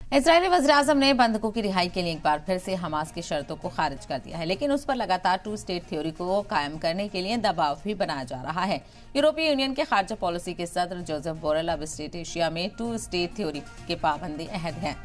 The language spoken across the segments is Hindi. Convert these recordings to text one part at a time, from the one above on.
इजरायली वज़ीर-ए-आज़म ने बंधकों की रिहाई के लिए एक बार फिर से हमास की शर्तों को खारिज कर दिया है, लेकिन उस पर लगातार टू स्टेट थ्योरी को कायम करने के लिए दबाव भी बनाया जा रहा है। यूरोपीय यूनियन के खारजा पॉलिसी के सदर जोसेफ बोरेल अब स्टेट एशिया में टू स्टेट थ्योरी के पाबंदी अहद हैं।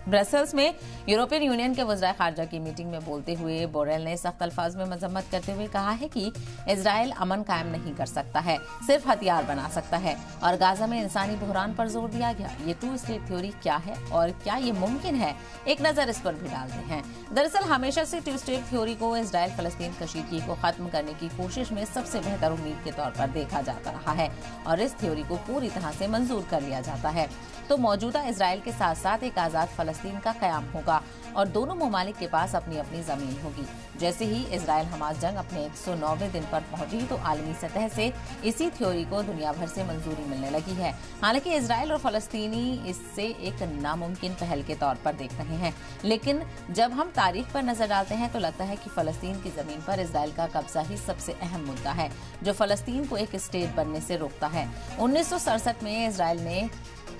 ब्रसेल्स में यूरोपियन यूनियन के वज़ीर खारजा की मीटिंग में बोलते हुए बोरेल ने सख्त अल्फाज में मजम्मत करते हुए कहा है कि इजराइल अमन कायम नहीं कर सकता है, सिर्फ हथियार बना सकता है। और गाजा में इंसानी बहरान पर जोर दिया गया। ये टू स्टेट थ्योरी क्या है और क्या ये मुमकिन है, एक नजर इस पर भी डालते हैं। दरअसल हमेशा से टू स्टेट थ्योरी को इजराइल फलस्तीन कशीदगी को खत्म करने की कोशिश में सबसे बेहतर उम्मीद के तौर पर देखा जाता रहा है और इस थ्योरी को पूरी तरह से मंजूर कर लिया जाता है तो मौजूदा इजराइल के साथ साथ एक आजाद फलस्तीन का कयाम होगा और दोनों ममालिक के पास अपनी अपनी जमीन होगी। जैसे ही इजराइल हमास जंग अपने 109वें दिन पर पहुंची तो आलमी सतह से इसी थ्योरी को दुनिया भर से मंजूरी मिलने लगी है। हालांकि इजराइल और फलस्तीनी इससे एक नामुमकिन पहल के तौर पर देख रहे हैं, लेकिन जब हम तारीख पर नजर डालते हैं तो लगता है कि फलस्तीन की जमीन पर इजराइल का कब्जा ही सबसे अहम मुद्दा है जो फलस्तीन को एक स्टेट बनने से रोकता है। 1967 में इजराइल ने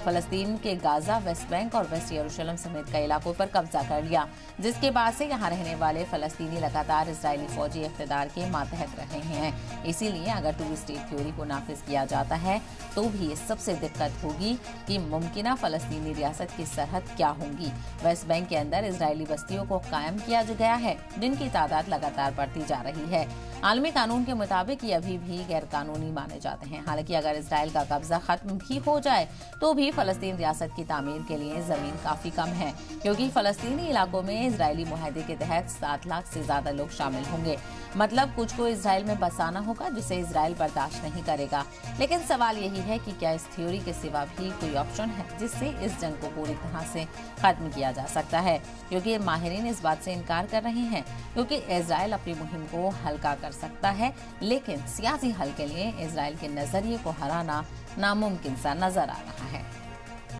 फलस्तीन के गाजा, वेस्ट बैंक और वेस्ट यरूशलेम समेत कई इलाकों पर कब्जा कर लिया, जिसके बाद से यहाँ रहने वाले फलस्तीनी लगातार इजरायली फौजी इक़्तिदार के मातहत रहे हैं। इसीलिए अगर टू स्टेट थ्योरी को नाफिज किया जाता है तो भी सबसे दिक्कत होगी कि मुमकिना फलस्तीनी रियासत की सरहद क्या होंगी। वेस्ट बैंक के अंदर इजरायली बस्तियों को कायम किया गया है, जिनकी तादाद लगातार बढ़ती जा रही है। आलमी कानून के मुताबिक ये अभी भी गैर कानूनी माने जाते हैं। हालांकि अगर इजराइल का कब्जा खत्म भी हो जाए तो भी फलस्तीन रियासत की तामीर के लिए जमीन काफी कम है, क्योंकि फलस्तीनी इलाकों में इजरायली मुआहदे के तहत 7 लाख से ज्यादा लोग शामिल होंगे। मतलब कुछ को इजराइल में बसाना होगा जिसे इजराइल बर्दाश्त नहीं करेगा। लेकिन सवाल यही है कि क्या इस थ्योरी के सिवा भी कोई ऑप्शन है जिससे इस जंग को पूरी तरह से खत्म किया जा सकता है, क्योंकि माहिरीन इस बात से इनकार कर रहे हैं क्योंकि इजराइल अपनी मुहिम को हल्का कर सकता है, लेकिन सियासी हल के लिए इजराइल के नजरिए को हराना नामुमकिन सा नजर आ रहा है।